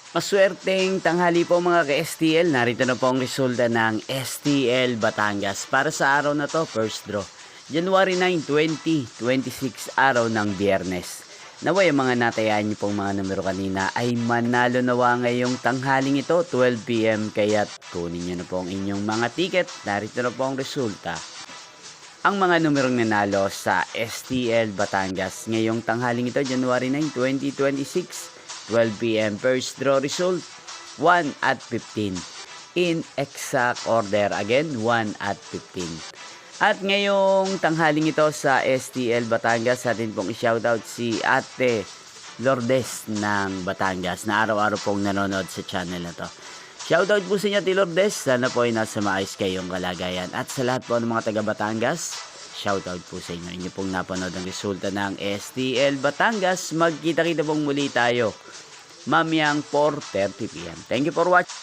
Maswerteng tanghali po mga ka-STL. Narito na po ang resulta ng STL Batangas. Para sa araw na to, first draw. January 9, 2026, araw ng Biyernes. Naway ang mga natayaan niyo pong mga numero kanina ay manalo nawa ngayong tanghaling ito, 12 PM. Kaya't kunin niyo na po ang inyong mga ticket. Narito na po ang resulta. Ang mga numerong nanalo sa STL Batangas ngayong tanghaling ito, January 9, 2026, 12 PM. First draw result, 1 at 15. In exact order again, 1 at 15. At ngayong tanghaling ito sa STL Batangas, atin pong i-shoutout si Ate Lourdes ng Batangas na araw-araw pong nanonood sa channel na to. Shoutout po sa inyo, Ate Lourdes. Sana po ay nasa maayos kayong kalagayan. At sa lahat po ng mga taga Batangas, shoutout po sa inyo. Inyo pong napanood ang resulta ng STL Batangas. Magkita-kita pong muli tayo mamayang 4:30 PM. Thank you for watching.